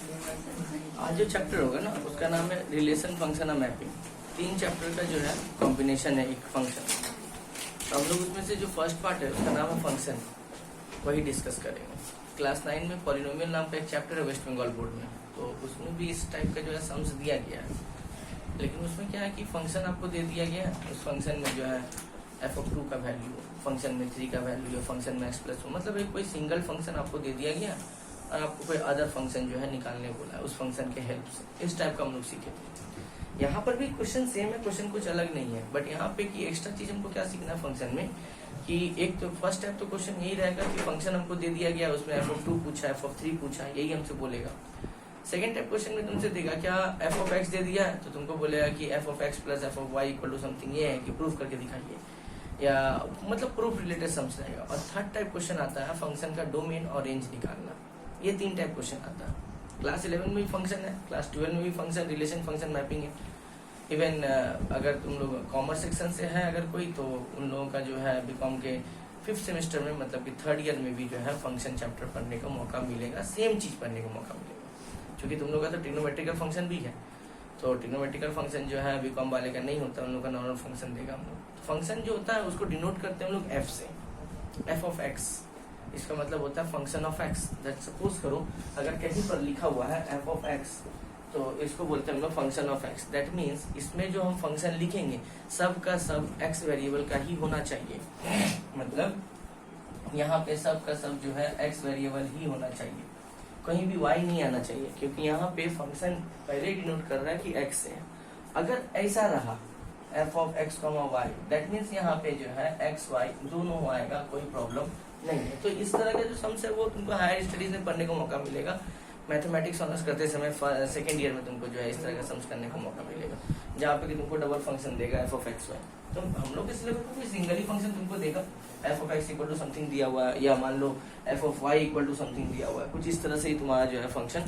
आज जो चैप्टर होगा ना उसका नाम है रिलेशन फंक्शन और मैपिंग। 3 चैप्टर का जो है कॉम्बिनेशन है एक फंक्शन। तो हम लोग उसमें से जो फर्स्ट पार्ट है उसका नाम है फंक्शन, वही डिस्कस करेंगे। क्लास 9 में पॉलिनोमियल नाम का एक चैप्टर है वेस्ट बंगाल बोर्ड में, तो उसमें भी इस टाइप का जो है सम्स दिया गया है। लेकिन उसमें क्या है कि फंक्शन आपको दे दिया गया है, उस फंक्शन में जो है f(2) का वैल्यू, फंक्शन में 3 का वैल्यू, फंक्शन में x+1, मतलब एक कोई सिंगल फंक्शन आपको दे दिया गया और आपको कोई अदर फंक्शन जो है निकालने बोला है उस फंक्शन के हेल्प से। इस टाइप का हम लोग सीखे थे। यहाँ पर भी क्वेश्चन सेम है, क्वेश्चन कुछ अलग नहीं है, बट यहाँ पे की एक्स्ट्रा चीज हमको क्या सीखना है फंक्शन में कि एक तो फर्स्ट टाइप तो क्वेश्चन यही रहेगा कि फंक्शन हमको दे दिया गया, उसमें f(2) पूछा, f(3) पूछा, यही हमसे बोलेगा। सेकेंड टाइप क्वेश्चन में तुमसे देगा क्या f(x) दे दिया है तो तुमको बोलेगा कि f(x + f(y) = समथिंग, ये है कि प्रूफ करके दिखाइए, या मतलब प्रूफ रिलेटेड सम्स रहेगा। और थर्ड टाइप क्वेश्चन आता है फंक्शन का डोमेन और रेंज निकालना। ये 3 टाइप क्वेश्चन आता है। क्लास 11 में भी फंक्शन है, क्लास 12 में भी फंक्शन, रिलेशन फंक्शन, मैपिंग है। इवन अगर तुम लोग कॉमर्स सेक्शन से है अगर कोई, तो उन लोगों का जो है बीकॉम के 5th सेमेस्टर में मतलब कि 3rd ईयर में भी जो है फंक्शन चैप्टर पढ़ने का मौका मिलेगा, सेम चीज पढ़ने का मौका मिलेगा। क्योंकि तुम लोग का तो ट्रिग्नोमेट्रिकल फंक्शन भी है, तो ट्रिग्नोमेट्रिकल फंक्शन जो है बीकॉम वाले का नहीं होता, उन लोग का नॉर्मल फंक्शन देगा हम लोग। फंक्शन जो होता है उसको डिनोट करते हैं हम लोग f से, f(x), इसका मतलब होता है फंक्शन ऑफ x। सपोज करो अगर कहीं पर लिखा हुआ है f(x), तो इसको बोलते हैं हम लोग function of x। That means इसमें जो हम फंक्शन लिखेंगे सब का सब x वेरिएबल का ही होना चाहिए, मतलब यहाँ पे सब का सब जो है x वेरिएबल ही होना चाहिए, कहीं भी y नहीं आना चाहिए, क्योंकि यहाँ पे फंक्शन पहले डिनोट कर रहा है कि x है। अगर ऐसा रहा f(x, y), दैट मीन्स यहाँ पे जो है x, y दोनों आएगा, कोई प्रॉब्लम नहीं है। तो इस तरह के जो सम्स है वो तुमको हायर स्टडीज में पढ़ने को मौका मिलेगा। मैथमेटिक्स ऑनर्स करते समय 2nd ईयर में तुमको जो है इस तरह का सम्स करने को मौका मिलेगा, जहाँ पे कि तुमको डबल फंक्शन देगा f(x, y). तो हम लोग इस लेवल पर कोई सिंगल ही फंक्शन तुमको देगा, f(x) = समथिंग दिया हुआ है, या मान लो f(y) = समथिंग दिया हुआ है, कुछ इस तरह से ही तुम्हारा जो है फंक्शन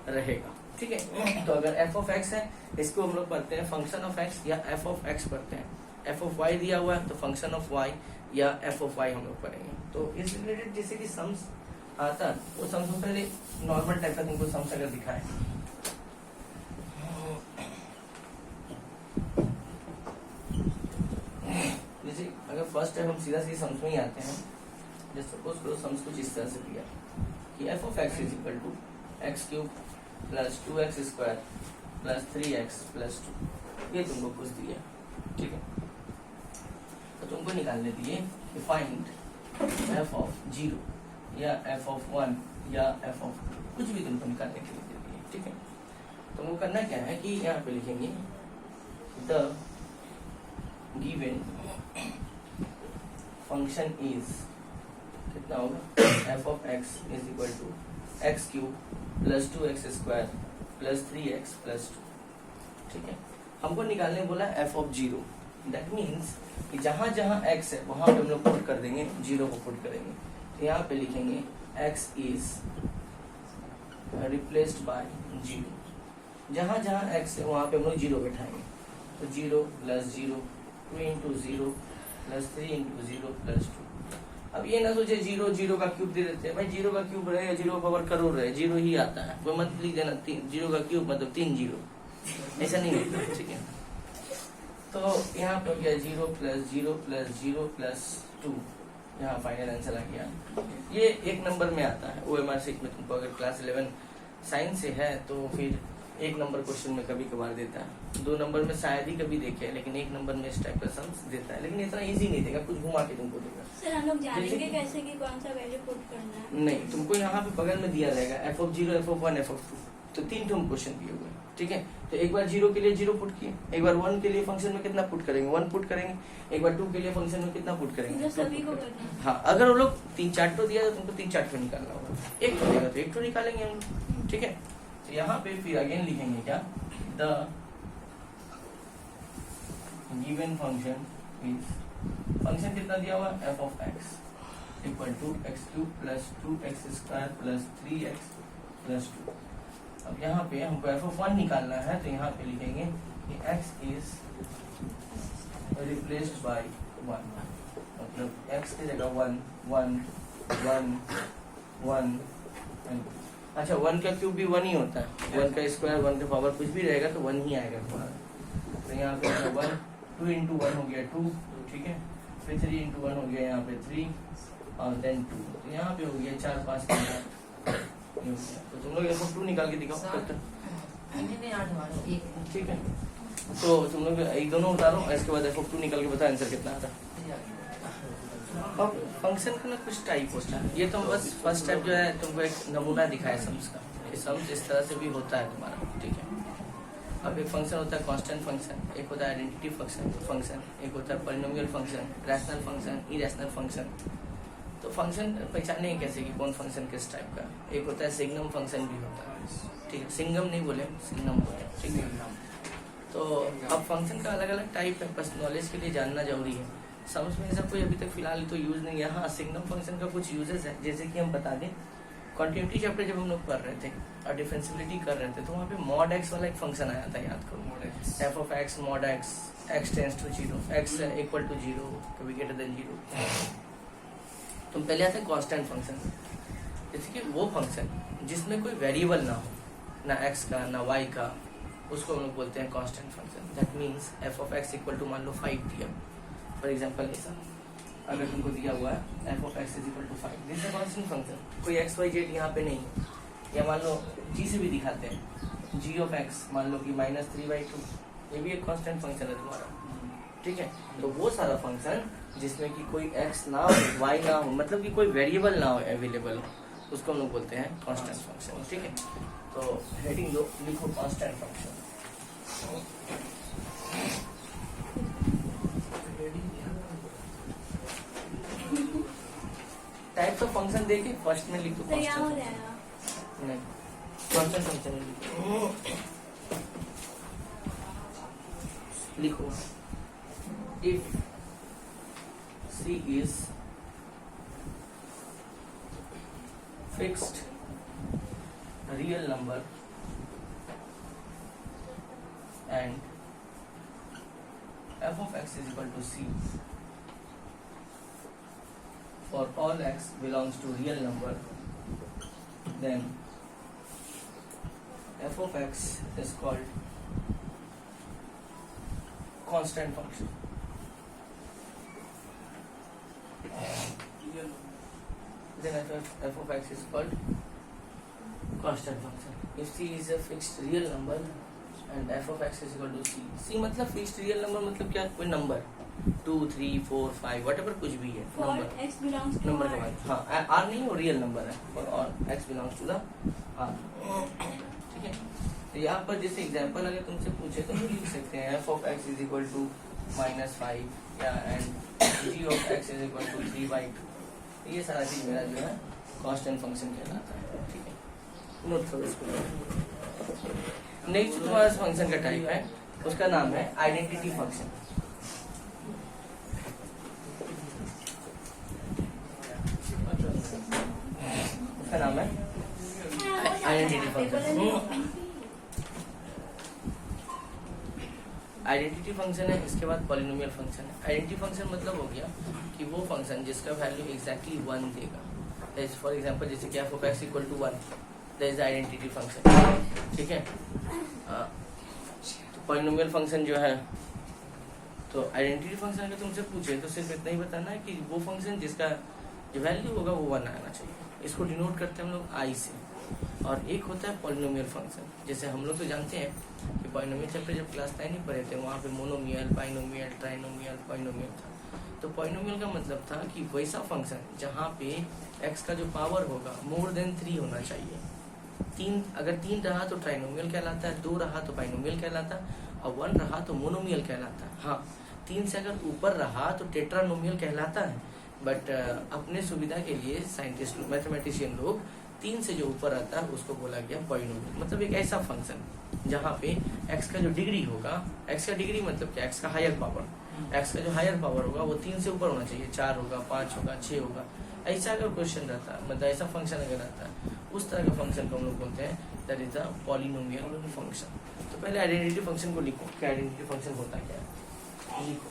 रहेगा। ठीक है, तो अगर f(x) है इसको हम लोग पढ़ते हैं फंक्शन ऑफ x या f(x) पढ़ते हैं। f(y) दिया हुआ है तो फंक्शन ऑफ y या f(y) हम लोग पढ़ेंगे। तो इस रिलेटेड जैसे कि सम्स आता है वो सम्स में पहले नॉर्मल टाइप का तुमको सम्स अगर दिखाए, जैसे अगर फर्स्ट टाइम हम सीधा सम्स में ही आते हैं, जैसे सपोज करो सम्स कुछ इस तरह से दिया कि f(x) = x³ + 2x² + 3x + 2, ये तुमको कुछ दिया। ठीक है, तो तुमको निकालने दिए कि फाइंड f(0) या f(1) या f(2), कुछ भी तुमको निकालने के लिए दे दिए। ठीक है, तुमको करना क्या है कि यहाँ पे लिखेंगे द गिवन फंक्शन इज, कितना होगा, f(x) = x³ + 2x² + 3x + 2। ठीक है, हमको निकालने बोला f(0). दैट मीन्स कि जहां जहां x है वहां पे हम लोग पुट कर देंगे 0 को पुट करेंगे। तो यहाँ पे लिखेंगे x is replaced by 0। जहां जहां x है वहां पे हम लोग 0 बैठाएंगे, तो 0 + 0, 2 × 0 + 3 × 0 + 2। अब ये ना सोचे 0 0 का क्यूब दे देते हैं, भाई 0 का क्यूब रहे या 0 का पावर करोड़ रहे, 0 ही आता है। कोई मत लिख देना 0 का क्यूब मतलब 3 0, ऐसा नहीं होता। ठीक है, तो यहाँ पर गया 0 + 0 + 0 + 2, यहाँ फाइनल आंसर आ गया। ये 1 नंबर में आता है OMR शीट में। तुमको अगर क्लास 11 साइंस से है तो फिर 1 नंबर क्वेश्चन में कभी कभार देता है, 2 नंबर में शायद ही कभी देखे, लेकिन 1 नंबर में इस टाइप का सम्स देता है, लेकिन इतना इजी नहीं देगा, कुछ घुमा के तुमको देगा। सर हम लोग जानेंगे कैसे कि कौन सा वैल्यू पुट करना है? नहीं, तुमको यहाँ पे बगल में दिया जाएगा f(0), f(1), f(2), तो 3 टर्म क्वेश्चन दिए हुए हैं। ठीक है, तो एक बार 0 के लिए 0 पुट किए, एक बार 1 के लिए फंक्शन में कितना पुट करेंगे, 1 पुट करेंगे, एक बार 2 के लिए फंक्शन में कितना पुट करेंगे, सभी को करना है। हाँ, अगर वो लोग 3-4 तो दिया तो तुमको 3-4 तो निकालना होगा, 1 तो देगा तो 1 तो निकालेंगे हम लोग। ठीक है, तो यहाँ पे फिर अगेन लिखेंगे क्या, the given function is, function कितना दिया हुआ, f(x) = x³ + 2x² + 3x + 2। अब यहाँ पे हमको f(1) निकालना है, तो यहाँ पे लिखेंगे कि x is replaced by 1, मतलब x की जगह 1 1 1 1 1। अच्छा 1 का क्यूब भी 1 ही होता है, 1 का स्क्वायर 1 का पावर कुछ भी रहेगा तो 1 ही आएगा तुम्हारा। तो यहाँ पे 1 2 इंटू 1 हो गया 2, ठीक है, फिर 3 इंटू 1 हो गया यहाँ पे 3 और देन 2, तो यहाँ पे हो गया 4 5 के साथ। तो तुम लोग इसको 2 निकाल के दिखाओ तब तक, ठीक है। तो तुम लोग एक दोनों उतारो, इसके बाद f2 निकाल के बताओ आंसर कितना आता है। अब फंक्शन का ना कुछ टाइप होता है, ये तो बस फर्स्ट स्टेप जो है तुमको एक नमूना दिखाया सम्स का, ये सम्स इस तरह से भी होता है तुम्हारा, ठीक है। अब एक फंक्शन होता है कांस्टेंट फंक्शन, एक होता है आइडेंटिटी फंक्शन, एक होता है polynomial function, rational function, irrational function. तो फंक्शन पहचाने कैसे कि कौन फंक्शन किस टाइप का। एक होता है सिग्नम फंक्शन भी होता है, ठीक है, सिंगम नहीं बोले, सिग्नम बोले, ठीक है। तो अब फंक्शन का अलग अलग टाइप है, बस नॉलेज के लिए जानना जरूरी है। सम्स में सब कोई अभी तक फिलहाल तो यूज नहीं है। हाँ, सिग्नम फंक्शन का कुछ यूजेस है, जैसे कि हम बता दें कॉन्टिन्यूटी चैप्टर जब हम लोग पढ़ रहे थे और डिफरेंशियबिलिटी कर रहे थे तो वहाँ पे मॉड एक्स वाला एक फंक्शन आया था, याद करो, f of x mod x, x tends to 0, x equal to 0, कभी ग्रेटर देन 0। तो पहले आते हैं कांस्टेंट फंक्शन, जैसे कि वो फंक्शन जिसमें कोई वेरिएबल ना हो, ना एक्स का ना वाई का, उसको हम लोग बोलते हैं constant function. That means f of x equal to मान लो 5 दिया, फॉर एग्जांपल ऐसा अगर तुमको दिया हुआ है f of x is equal to 5, this is constant function, कोई एक्स वाई जेड यहाँ पे नहीं है, या मान लो जी से भी दिखाते हैं, जी ऑफ एक्स मान लो कि -3/2, ये भी एक कांस्टेंट फंक्शन है तुम्हारा, ठीक है। तो वो सारा फंक्शन जिसमें कि कोई एक्स ना हो वाई ना हो, मतलब कि कोई वेरिएबल ना हो अवेलेबल हो, उसको हम लोग बोलते हैं कांस्टेंट फंक्शन, ठीक है। तो हेडिंग दो, लिखो constant function. Types of function देखे फर्स्ट में लिखो तो क्या हो कांस्टेंट, जाएगा? नहीं कांस्टेंट फंक्शन लिखो, if C is fixed real number and f of x is equal to C for all x belongs to real number, then f of x is called constant function. Then f of x is called constant function. If C is a fixed real number and f of x is equal to C. C मतलब fixed real number मतलब क्या, कोई number 2 3 4 5 whatever कुछ भी है For number, x belongs to number R. के बाद हाँ R नहीं, वो रियल नंबर है, और x belongs to the R, ठीक है। तो यहाँ पर जैसे एग्जांपल अगर तुमसे पूछे तो हम लिख सकते हैं f of x is equal to -5 या and g of x is equal to 3/2। ये सारा चीज मेरा जो है कांस्टेंट फंक्शन कहलाता है, ठीक है, नोट करो इसको। नेक्स्ट तुम्हारा फंक्शन का टाइप है, उसका नाम है आइडेंटिटी फंक्शन। उसका नाम है आइडेंटिटी फंक्शन। आइडेंटिटी फंक्शन है, इसके बाद पॉलिनोमियल फंक्शन है। आइडेंटिटी फंक्शन मतलब हो गया कि वो फंक्शन जिसका वैल्यू एग्जैक्टली 1 देगा, फॉर एग्जांपल जैसे कि f of x equal to 1, that is identity function, ठीक है। तो पॉलिनोमियल फंक्शन जो है, तो आइडेंटिटी फंक्शन अगर तुमसे पूछे तो सिर्फ इतना ही बताना है कि वो फंक्शन जिसका जो वैल्यू होगा वो 1 आना चाहिए, इसको डिनोट करते हैं हम लोग i से। और एक होता है पॉलिनोमियल फंक्शन, जैसे हम लोग तो जानते हैं कि पॉलिनोमियल चैप्टर जब क्लास 9 में पढ़े थे वहाँ पे मोनोमियल, बाइनोमियल, ट्राइनोमियल, पॉलिनोमियल था। तो पॉलिनोमियल का मतलब था कि वैसा फंक्शन जहाँ पे x का जो पावर होगा मोर देन 3 होना चाहिए। 3 अगर 3 रहा तो ट्राइनोमियल कहलाता है, 2 रहा तो बाइनोमियल कहलाता है, और 1 रहा तो मोनोमियल कहलाता है। हाँ, 3 से अगर ऊपर रहा तो टेट्रानोमियल कहलाता है, बट अपने सुविधा के लिए साइंटिस्ट मैथमेटिशियन लोग 3 से जो ऊपर आता है उसको बोला गया पॉलिनोमियल। मतलब एक ऐसा फंक्शन जहाँ पे x का जो डिग्री होगा, x का डिग्री मतलब क्या, x का हायर पावर, x का जो हायर पावर होगा वो 3 से ऊपर होना चाहिए, 4 होगा, 5 होगा, 6 होगा। ऐसा अगर क्वेश्चन रहता है, मतलब ऐसा फंक्शन अगर रहता है, उस तरह का फंक्शन को हम लोग बोलते हैं that is a polynomial function. तो पहले आइडेंटिटी फंक्शन को लिखो कि आइडेंटिटी फंक्शन होता क्या है, लिखो।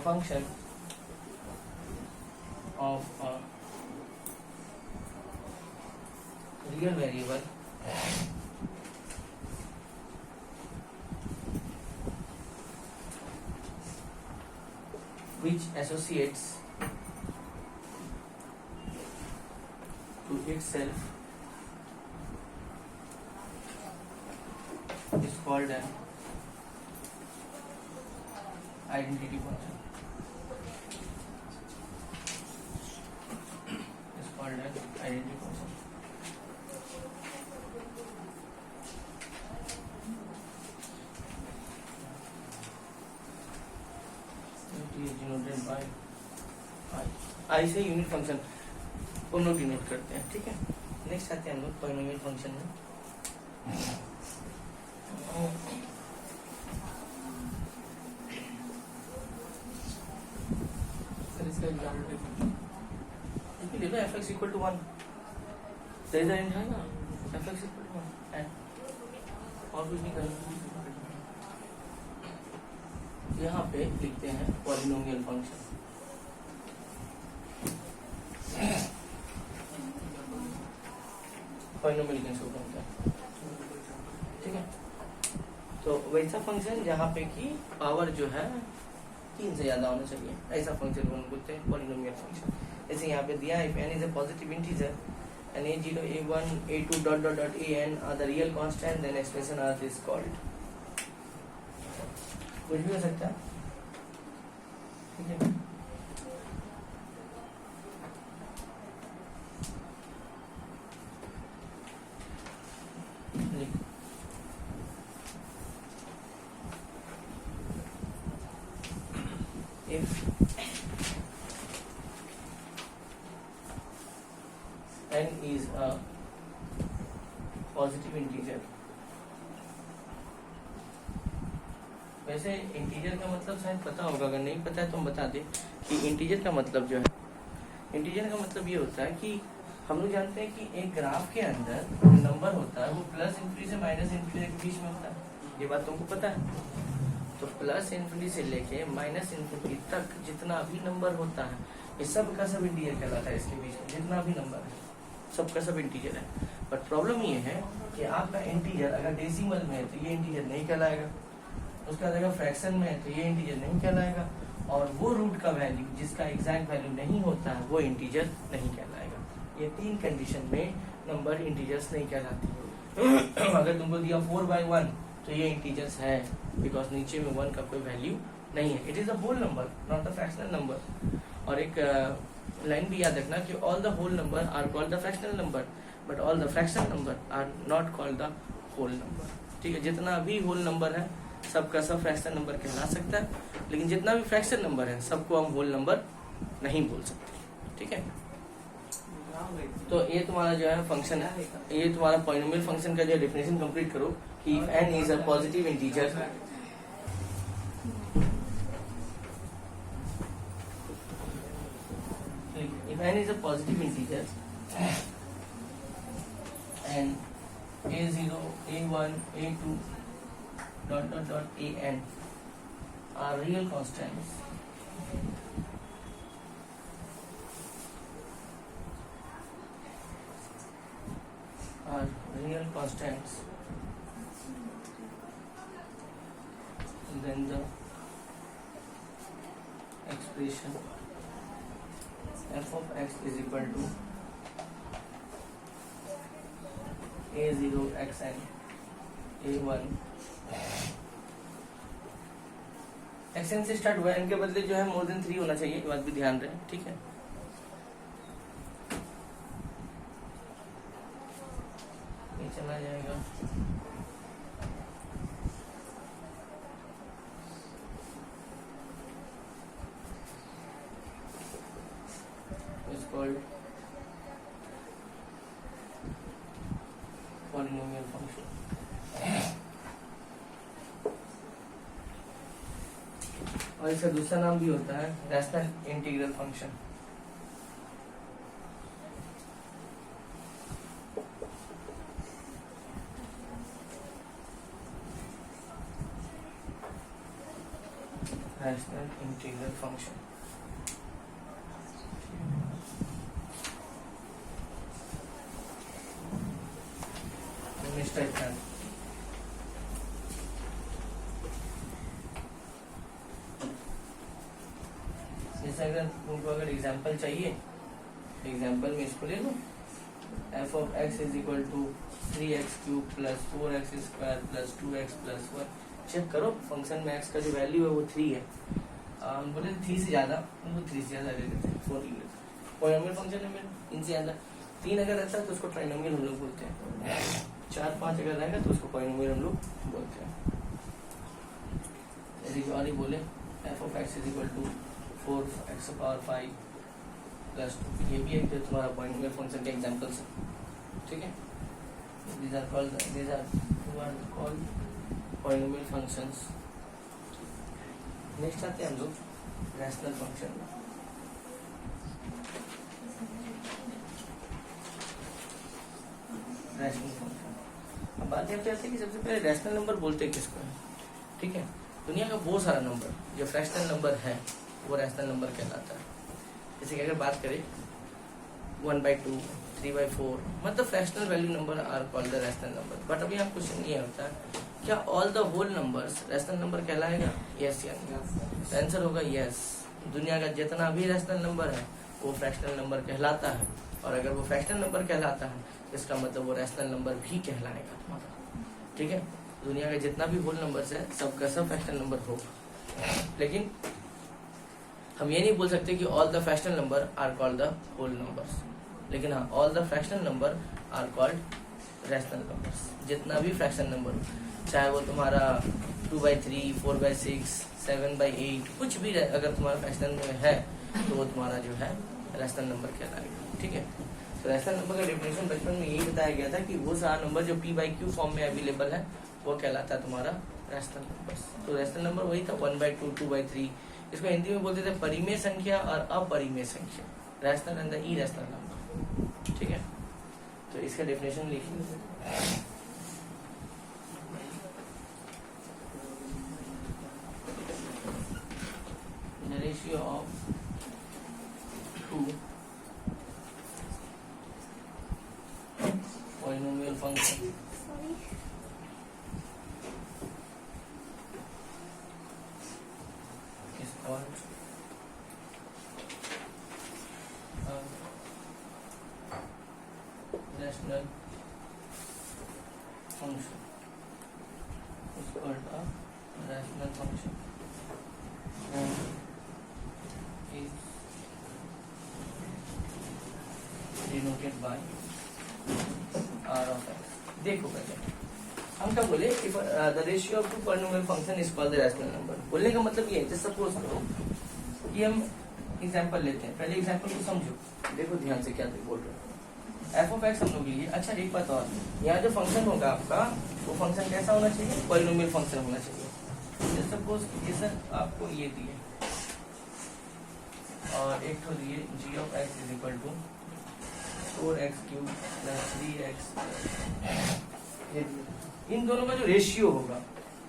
function of a real variable which associates to itself is called an identity function. Is called an identity function. It is denoted by I से यूनिट फंक्शन को हम लोग डिनोट करते हैं, ठीक है। नेक्स्ट आते हैं हम लोग पॉलिनोमियल फंक्शन में। इसका एग्जाम्पल ले लो, fx इक्वल टू 1, सही है ना, fx इक्वल टू 1 और कुछ नहीं करना। यहाँ पे लिखते हैं पॉलिनोमियल फंक्शन। पॉलिनोमियल कैसे बनता है, ठीक है। तो वैसा फंक्शन जहाँ पे कि पावर जो है 3 से ज्यादा होना चाहिए, ऐसा फंक्शन को बोलते हैं पॉलिनोमियल फंक्शन। जैसे यहाँ पे दिया है if n is a positive integer and a0 a1 a2 dot dot dot an are the real constant, then expression r is called। कुछ भी हो सकता है, ठीक है। if n is a positive integer, वैसे इंटीजर का मतलब शायद पता होगा, अगर नहीं पता है तो हम बता दें कि इंटीजर का मतलब जो है, इंटीजर का मतलब ये होता है कि हम लोग जानते हैं कि एक ग्राफ के अंदर जो नंबर होता है वो प्लस इन्फिनिटी से माइनस इन्फिनिटी के बीच में होता है, ये बात तुमको पता है। तो प्लस इन्फिनिटी से लेके माइनस इन्फिनिटी तक जितना भी नंबर होता है ये सब का सब इंटीजर कहलाता है। इसके बीच में जितना भी नंबर है सब का सब इंटीजर है। बट प्रॉब्लम ये है कि आपका इंटीजर अगर डेसिमल में है तो ये इंटीजर नहीं कहलाएगा, उसका अगर फ्रैक्शन में है तो ये इंटीजर नहीं कहलाएगा, और वो रूट का वैल्यू जिसका एग्जैक्ट वैल्यू नहीं होता है वो इंटीजर नहीं कहलाएगा। ये 3 कंडीशन में नंबर इंटीजर्स नहीं कहलाती। अगर तुमको दिया 4/1 तो ये इंटीजर्स है, बिकॉज नीचे में 1 का कोई वैल्यू नहीं है। It is a whole number not a fractional number. और एक लाइन भी याद रखना कि all the whole number are called the fractional number, but all the fractional number are not called the whole number, ठीक है। जितना भी होल नंबर है सबका सब फ्रैक्शनल नंबर कहला सकता है, लेकिन जितना भी फ्रैक्शनल नंबर है सबको हम होल नंबर नहीं बोल सकते, ठीक है। तो ये तुम्हारा जो है फंक्शन है, ये तुम्हारा पॉलिनोमियल फंक्शन का जो डेफिनेशन कंप्लीट करो कि n is a positive integer if n is a positive integer and a0 a1 a2 dot dot dot an are real constants, then the expression f of x is equal to a0 xn a1 xn से start हुआ, n के बदले जो है more than 3 होना चाहिए, ये बात भी ध्यान रहे, ठीक है। ये चला जाएगा is called polynomial function। और इसका दूसरा नाम भी होता है rational integral function. Rational integral function. Type का जैसे अगर तुमको अगर एग्जांपल चाहिए, एग्जांपल में इसको ले लो, f of x is equal to 3x cube plus 4x square plus 2x plus 1। Check करो फंक्शन में x का जो वैल्यू है वो 3 है। हम बोले 3 से ज्यादा, उनको 3 से ज्यादा ले लेते हैं, 4 ले लेते हैं। पॉलिनोमियल फंक्शन में इनसे ज्यादा 3 अगर रहता है तो उसको ट्राइनोमियल हम लोग बोलते हैं। 4-5 अगर रहेगा तो उसको पॉलिनोमियल हम लोग बोलते हैं। और ही बोले f of x is equal to 4x power 5 plus 2। ये भी एक तुम्हारा पॉलिनोमियल फंक्शन के एग्जांपल्स है, ठीक है। these are called polynomial functions. Next आते हैं हम लोग रैशनल फंक्शन में। रैशनल फंक्शन, अब बात ये आती है कि सबसे पहले रैशनल नंबर बोलते हैं किसको है, ठीक है। दुनिया का वो सारा नंबर जो फ्रैक्शनल नंबर है वो रैशनल नंबर कहलाता है। जैसे कि अगर बात करें 1/2, 3/4, मतलब fractional value number are called the rational number. But अभी यहाँ क्वेश्चन ये होता है, क्या all the whole numbers rational number कहलाएगा? यस या नो? आंसर होगा यस। दुनिया का जितना भी रैशनल नंबर है वो फ्रैक्शनल नंबर कहलाता है, और अगर वो फ्रैक्शनल नंबर कहलाता है इसका मतलब वो रैशनल नंबर भी कहलाएगा तुम्हारा, ठीक है। दुनिया का जितना भी होल नंबर्स है सबका सब फ्रैक्शनल नंबर होगा, लेकिन हम ये नहीं बोल सकते कि all the fractional number are called the whole numbers, लेकिन हाँ all the fractional number are called rational numbers. जितना भी फ्रैक्शनल नंबर हो, चाहे वो तुम्हारा 2/3, 4/6, 7/8 कुछ भी अगर तुम्हारा फ्रैक्शनल में है तो वो तुम्हारा जो है रैशनल नंबर कहलाएगा, ठीक है। तो रैशनल नंबर का डेफिनेशन बचपन में यही बताया गया था कि वो सारा नंबर जो p/q फॉर्म में अवेलेबल है वो कहलाता है तुम्हारा रैशनल नंबर। तो रैशनल नंबर वही था 1/2, 2/3। इसको हिंदी में बोलते थे परिमेय संख्या और अपरिमेय संख्या, rational and the irrational number, ठीक है। तो इसका डेफिनेशन लिखिए। The ratio of two polynomial function is called rational function. Is called a rational function. And is denoted by r of x। देखो पहले हम क्या बोले, if the ratio of two polynomial function is called the rational number. बोलने का मतलब ये है, जैसे सपोज करो कि हम एग्जांपल लेते हैं। पहले एग्जांपल को समझो, देखो ध्यान से क्या बोल रहे हैं। f of x हम लोग लिए। अच्छा एक बात और, यहाँ जो फंक्शन होगा आपका वो फंक्शन कैसा होना चाहिए? पॉलिनोमियल फंक्शन होना चाहिए। जैसे सपोज ये सर आपको ये दिए और एक तो दिए g of x is equal to 4x cube plus 3x। इन दोनों का जो रेशियो होगा,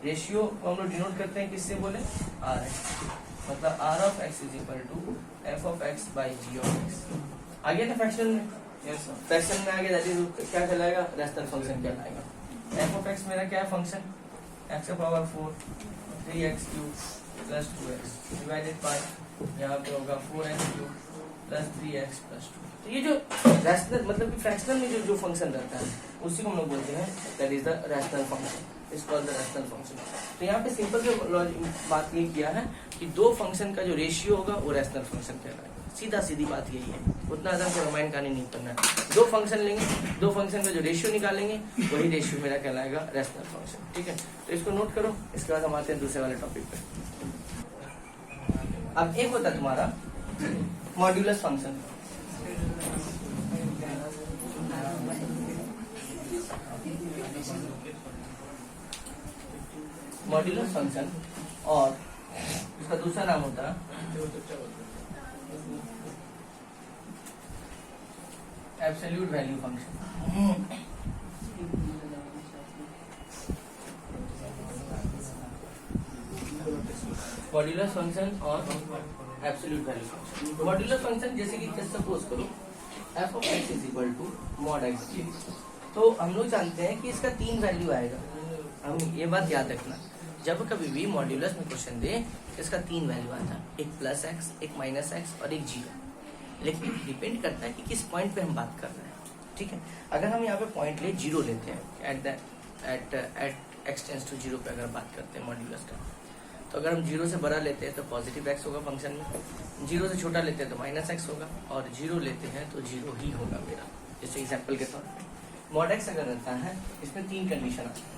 रेशियो को हम लोग डिनोट करते हैं किससे बोले? r x, मतलब r of x is equal to f of x by g of x। आगे ना फ्रैक्शन में, फ्रैक्शन में आगे जाती है क्या कहलाएगा? रैशनल फंक्शन कहलाएगा। f of x मेरा क्या है फंक्शन? x का power 4, 3x cube plus 2x divided by यहाँ पे होगा 4x cube plus 3x plus 2। तो ये जो रैशनल मतलब कि फ्रैक्शनल में जो फंक्शन रहता है उसी को हम लोग बोलते हैं that is the rational function, is called the rational function. तो यहाँ पे सिंपल से बात ये किया है कि दो फंक्शन का जो रेशियो होगा वो रैशनल फंक्शन कहलाएगा। सीधा सीधी बात यही है, उतना ज्यादा से रामायण कहानी नहीं करना है। दो फंक्शन लेंगे, दो फंक्शन का जो रेशियो निकालेंगे वही रेशियो मेरा कहलाएगा रैशनल फंक्शन, ठीक है। तो इसको नोट करो। इसके बाद हम आते हैं दूसरे वाले टॉपिक पे। अब एक होता है तुम्हारा मॉड्यूलस फंक्शन। मॉड्यूलस फंक्शन और इसका दूसरा नाम होता है absolute value function. Modulus function और absolute value function. Modulus function जैसे कि सपोज करो f of x is equal to mod x, तो हम लोग जानते हैं कि इसका 3 वैल्यू आएगा। हम ये बात याद रखना, जब कभी भी मॉड्यूलस में क्वेश्चन दे इसका 3 वैल्यू आता है, एक प्लस एक्स, एक माइनस एक्स और एक जीरो। लेकिन डिपेंड करता है कि किस पॉइंट पे हम बात कर रहे हैं, ठीक है। अगर हम यहाँ पे पॉइंट ले जीरो लेते हैं, at x tends to zero पे अगर बात करते हैं मॉड्यूलस का, तो अगर हम जीरो से बड़ा लेते हैं तो पॉजिटिव एक्स होगा फंक्शन में, जीरो से छोटा लेते हैं तो माइनस एक्स होगा, और जीरो लेते हैं तो जीरो ही होगा मेरा। जैसे एग्जाम्पल के तौर पे मॉड एक्स अगर रहता है, इसमें 3 कंडीशन आती है।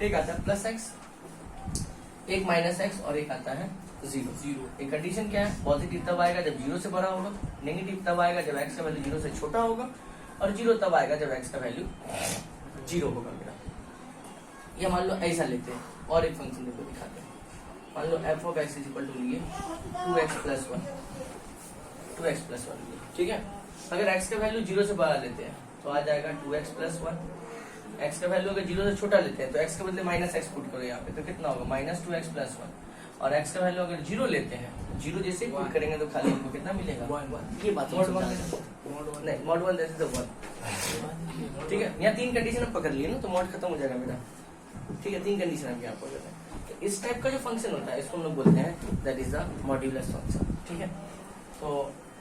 एक आता है प्लस एक्स, एक माइनस एक्स और एक आता है जीरो। एक कंडीशन क्या है, पॉजिटिव तब आएगा जब जीरो से बड़ा होगा, नेगेटिव तब आएगा जब एक्स का वैल्यू जीरो से छोटा होगा, और जीरो तब आएगा जब एक्स का वैल्यू जीरो होगा मेरा। ये मान लो ऐसा लेते हैं, और एक फंक्शन देखो दिखाते हैं। मान लो F of x is equal to लिए 2x प्लस 1, ठीक है। अगर x का वैल्यू जीरो से बड़ा लेते हैं तो आ जाएगा 2x प्लस 1। x का वैल्यू अगर जीरो से छोटा लेते हैं तो x के बदले माइनस एक्स पुट करो यहाँ पे, तो कितना होगा माइनस 2x प्लस 1। और x का वैल्यू अगर जीरो लेते हैं, जीरो जैसे पुट करेंगे तो खाली हमको कितना मिलेगा 1। ये बात मॉड 1 नहीं, मॉड 1 जैसे तो 1, ठीक है। यहाँ 3 कंडीशन हम पकड़ लिए ना, तो मॉड खत्म हो जाएगा मेरा, ठीक है। 3 कंडीशन हम यहाँ पकड़ रहे हैं। इस टाइप का जो फंक्शन होता है इसको हम लोग बोलते हैं that is the modulus function, ठीक है। तो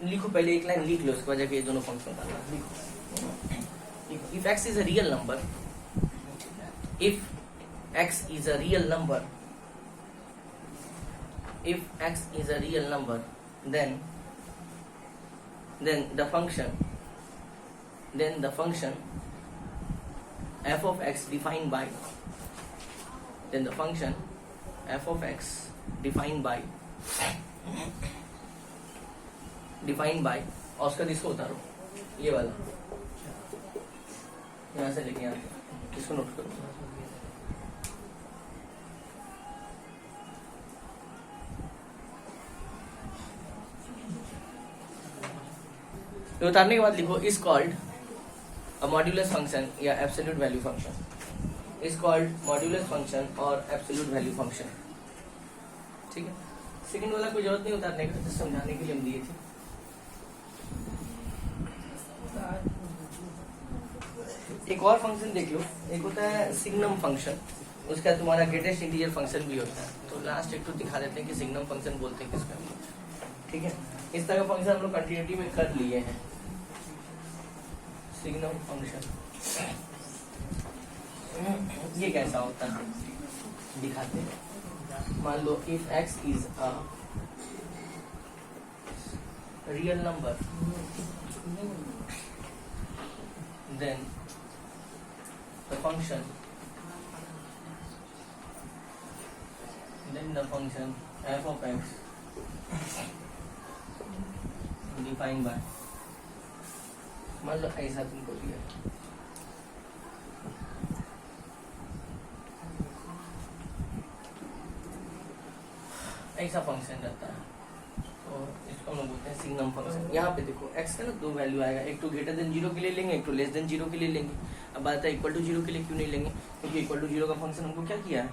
लिखो, पहले एक लाइन लिख लो, उसके बाद जाके ये दोनों फंक्शन डालना। लिखो, if x is a real number, if x is a real number, if x is a real number, then the function f of x defined by और उसका इसको उतारो, ये वाला यहाँ से लेके आते हैं, इसको नोट करो। तो उतारने के बाद लिखो is called a modulus function या absolute value function. Is called modulus function और एब्सोल्यूट वैल्यू फंक्शन, ठीक है। सेकंड वाला कोई जरूरत नहीं उतारने का, जस्ट समझाने के लिए हम दिए थे। एक और फंक्शन देख लो, एक होता है सिग्नम फंक्शन, उसका तुम्हारा ग्रेटेस्ट इंटीजर फंक्शन भी होता है। तो लास्ट एक तो दिखा देते हैं कि सिग्नम फंक्शन बोलते हैं किसका, ठीक है। इस तरह का फंक्शन हम लोग कंटिन्यूटी में कर लिए हैं, सिग्नम फंक्शन। ये कैसा होता है दिखाते हैं। मान लो if x is a real number, then the function f of x define by, मान लो ऐसा तुमको दिया, ऐसा फंक्शन रहता है, तो इसको हम लोग बोलते हैं सिग्नम फंक्शन। यहाँ पे देखो x का ना 2 वैल्यू आएगा, एक तो ग्रेटर देन 0 के लिए लेंगे, एक तो लेस देन 0 के लिए लेंगे। अब बात है इक्वल टू 0 के लिए क्यों नहीं लेंगे, क्योंकि इक्वल टू 0 का फंक्शन हमको क्या किया है,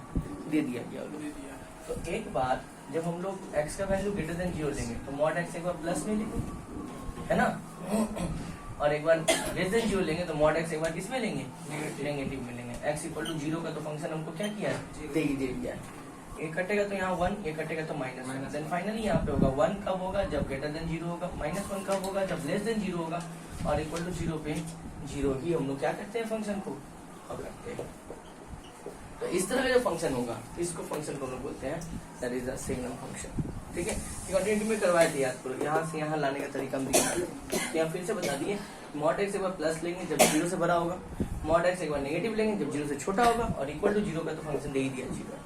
दे दिया गया। तो एक बार जब हम लोग x का वैल्यू ग्रेटर देन 0 लेंगे तो मॉड x एक बार प्लस में लेंगे, है ना, और एक बार लेस देन 0 लेंगे तो मॉड x एक बार किस में लेंगे, नेगेटिव में लेंगे। x इक्वल टू 0 का तो फंक्शन हमको क्या किया है, दे ही दिया है। ये कटेगा तो यहाँ 1, ये कटेगा तो माइनस, देन फाइनली यहाँ पे होगा 1 कब होगा, जब ग्रेटर देन 0 होगा, -1 कब होगा, जब लेस देन 0 होगा, और इक्वल टू 0 पे 0 ही हम लोग क्या करते हैं फंक्शन को अब रखते हैं। तो इस तरह का जो फंक्शन होगा इसको फंक्शन को हम लोग बोलते हैं that is the signum function, ठीक है। कंटिन्यूटी में करवाए थे, याद करो, यहाँ से यहाँ लाने का तरीका हम दिया, यहाँ फिर से बता दिए। मॉड x एक बार प्लस लेंगे जब 0 से बड़ा होगा, मॉड x एक बार नेगेटिव लेंगे जब 0 से छोटा होगा, और इक्वल टू 0 का तो फंक्शन दे ही दिया 0।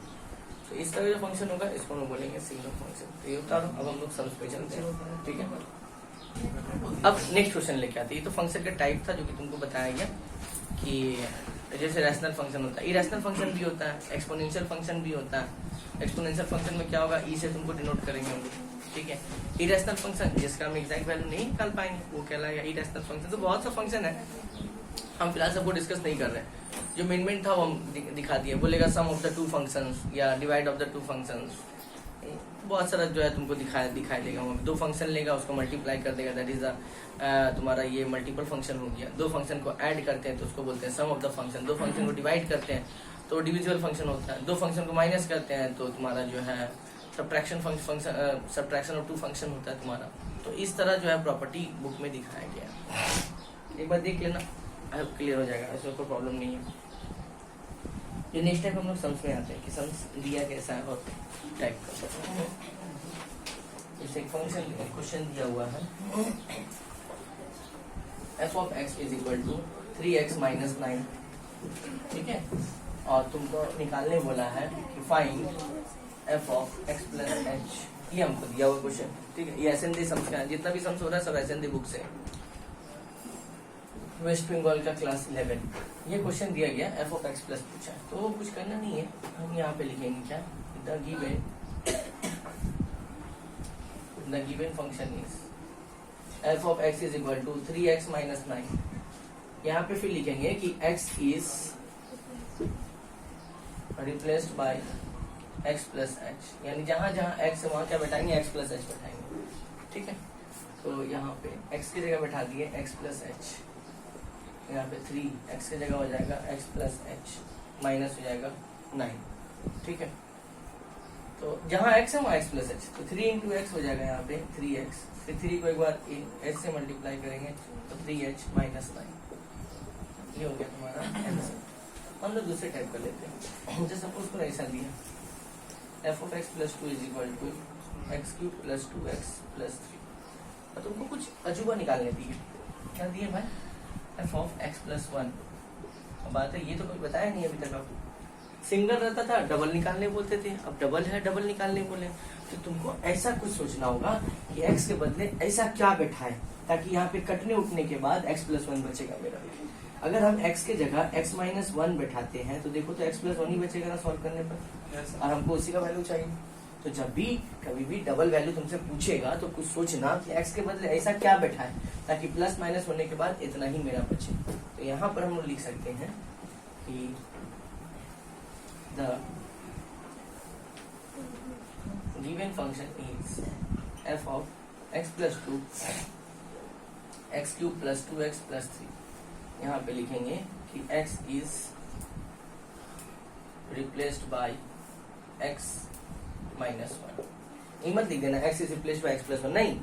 तो इस तरह जो फंक्शन होगा इसको हम बोलेंगे सिग्नम फंक्शन। तो ये उतारो, अब हम लोग सब पे चलते हैं, ठीक है। अब नेक्स्ट क्वेश्चन लेके आते हैं। ये तो फंक्शन का टाइप था जो कि तुमको बताया गया कि जैसे रैशनल फंक्शन होता है, इरेशनल फंक्शन भी होता है, एक्सपोनेंशियल फंक्शन भी होता है। एक्सपोनेंशियल फंक्शन में क्या होगा, ई से तुमको डिनोट करेंगे हम लोग, ठीक है। इरेशनल फंक्शन जिसका हम एग्जैक्ट वैल्यू नहीं निकाल पाएंगे वो कहलाएगा इरेशनल फंक्शन। तो बहुत सा फंक्शन है, हम फिलहाल सबको डिस्कस नहीं कर रहे हैं। जो मेन था वो हम दिखा दिए। बोलेगा सम ऑफ द 2 फंक्शंस या डिवाइड ऑफ द 2 फंक्शंस, बहुत सारा जो है तुमको दिखाई देगा। वो 2 फंक्शन लेगा, उसको मल्टीप्लाई कर देगा, दैट इज तुम्हारा ये मल्टीपल फंक्शन हो गया। 2 फंक्शन को ऐड करते हैं तो उसको बोलते हैं सम ऑफ द फंक्शन। 2 फंक्शन को डिवाइड करते हैं तो डिविजिबल फंक्शन होता है। 2 फंक्शन को माइनस करते हैं तो तुम्हारा जो है subtraction function, subtraction of 2 function होता है तुम्हारा। तो इस तरह जो है प्रॉपर्टी बुक में दिखाया गया है। एक बार देख लेना, क्लियर हो जाएगा, इसमें कोई प्रॉब्लम नहीं है। ये नेक्स्ट टाइम हम लोग सम्स में आते हैं कि सम्स दिया कैसा है और टाइप कर सकते हैं। इसे एक फंक्शन क्वेश्चन दिया हुआ है, f of x is equal to 3x minus 9, ठीक है। और तुमको निकालने बोला है कि find f of x plus h, ये हमको दिया हुआ क्वेश्चन, ठीक है। ये एसएनडी सम्स का है, जितना भी सम्स हो रहा है सब एसएनडी बुक से, वेस्ट बंगाल का क्लास 11। ये क्वेश्चन दिया गया, f of x प्लस पूछा है, तो कुछ करना नहीं है, हम यहाँ पे लिखेंगे क्या, the given function is f of x is equal to 3x minus 9। यहाँ पे फिर लिखेंगे कि x is replaced by x plus h, यानी जहां जहां x है वहां क्या बैठाएंगे, x प्लस h बैठाएंगे, ठीक है। तो यहाँ पे x की जगह बैठा दिए x प्लस h, यहाँ पे 3x की जगह हो जाएगा x प्लस h, माइनस हो जाएगा 9, ठीक है। तो जहाँ x है वहाँ x प्लस h, तो 3 इंटू एक्स हो जाएगा यहाँ पे 3x, फिर 3 को एक बार h से मल्टीप्लाई करेंगे तो 3h माइनस 9, ये हो गया तुम्हारा आंसर। हम लोग दूसरे टाइप कर लेते हैं, जैसे सपोज को ऐसा दिया f of x plus 2 is equal to x cube plus 2x plus 3, और तुमको कुछ अजूबा निकालने दिए। क्या दिए भाई, f of x प्लस 1। अब बात है, ये तो कोई बताया नहीं अभी तक आपको। सिंगल रहता था डबल निकालने बोलते थे, अब डबल है डबल निकालने बोले, तो तुमको ऐसा कुछ सोचना होगा कि x के बदले ऐसा क्या बैठा है ताकि यहाँ पे कटने उठने के बाद x प्लस 1 बचेगा मेरा। अगर हम x के जगह x माइनस 1 बैठाते हैं तो देखो तो x प्लस 1 ही बचेगा ना सॉल्व करने पर, और हमको उसी का वैल्यू चाहिए। तो जब भी कभी भी डबल वैल्यू तुमसे पूछेगा तो कुछ सोचना कि x के बदले ऐसा क्या बैठा है ताकि प्लस माइनस होने के बाद इतना ही मेरा बचे। तो यहाँ पर हम लोग लिख सकते हैं कि the given function is f of x plus 2 x cube plus 2x plus 3। यहाँ पे लिखेंगे कि x is replaced by x minus 1। ये मत लिख देना x is replaced by x plus 1, नहीं,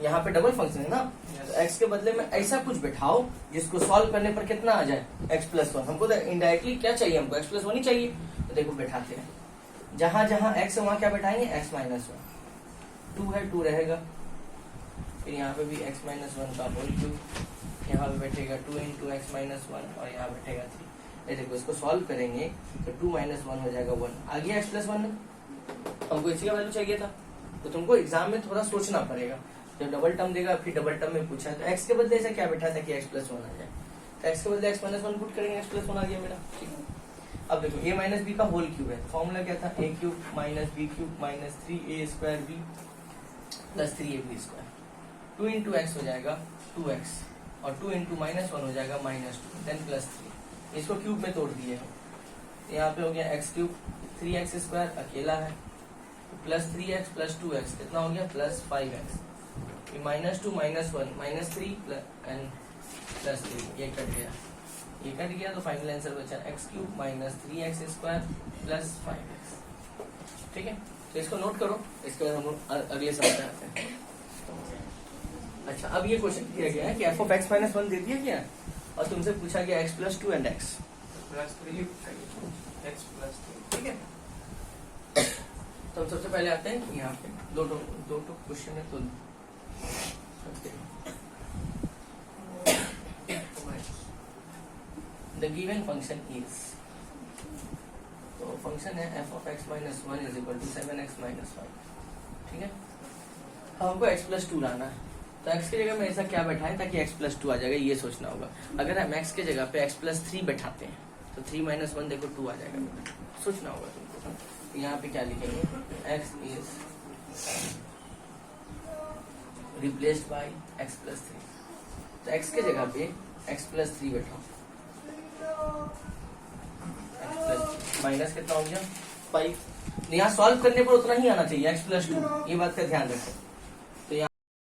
यहाँ पे डबल फंक्शन है ना, तो x के बदले में ऐसा कुछ बैठाओ जिसको सॉल्व करने पर कितना आ जाए, x प्लस 1। हमको इनडायरेक्टली क्या चाहिए, हमको x प्लस 1 ही चाहिए। तो देखो बैठाते हैं, जहां जहां x है वहां क्या बैठाएंगे, x माइनस 1, 2 है 2 रहेगा, फिर यहाँ पे भी x माइनस 1 का होल क्यूब, यहाँ पे बैठेगा 2 इंटू एक्स माइनस 1 और यहाँ बैठेगा 3। ये देखो इसको सॉल्व करेंगे तो 2 माइनस 1 हो जाएगा 1, आ गया x प्लस 1 में। हमको इसी का वैल्यू चाहिए था, तो तुमको एग्जाम में थोड़ा सोचना पड़ेगा। जब डबल टर्म देगा फिर डबल टर्म में पूछा तो x के बदले ऐसा क्या बैठा था कि x प्लस 1 आ जाए, तो x के बदले x माइनस 1 पुट करेंगे, x प्लस 1 आ गया मेरा, ठीक है। अब देखो a माइनस बी का होल क्यूब है, फॉर्मूला क्या था, a cube minus b cube minus 3a square b plus 3ab square. 2 into x हो जाएगा 2x और 2 इंटू माइनस 1 हो जाएगा माइनस 2, देन प्लस 3। इसको क्यूब में तोड़ दिए हम, यहाँ पे हो गया x क्यूब, 3x स्क्वायर अकेला है, प्लस 3x प्लस 2x कितना हो गया plus 5x, minus 2 minus 1 minus 3 and plus 3, ये कट गया तो फाइनल आंसर बचा x cube minus 3x square plus 5x, ठीक है। तो इसको नोट करो, इसके बाद हम लोग अगले सवाल पे आते हैं। अच्छा, अब ये क्वेश्चन दिया गया है कि f of x माइनस 1 दे दिया गया और तुमसे पूछा गया x plus 2 and x plus 3 x plus 2, ठीक है। तो हम सबसे पहले आते हैं यहाँ पे दो क्वेश्चन है, तो the given function is, तो फंक्शन है f of x minus 1 is equal to 7x minus 5, ठीक है। हमको x plus 2 लाना है, तो x की जगह में ऐसा क्या बैठा है ताकि x plus 2 आ जाएगा, ये सोचना होगा। अगर हम x के जगह पे x plus 3 बैठाते हैं तो 3 minus 1 देखो 2 आ जाएगा, सोचना होगा तुमको। तो यहाँ पे क्या लिखेंगे, x is replaced by x plus 3, तो x के जगह पे x plus 3 बैठाओ, माइनस कितना हो गया 5, यहाँ सॉल्व करने पर उतना ही आना चाहिए x प्लस 2, ये बात का ध्यान रखें।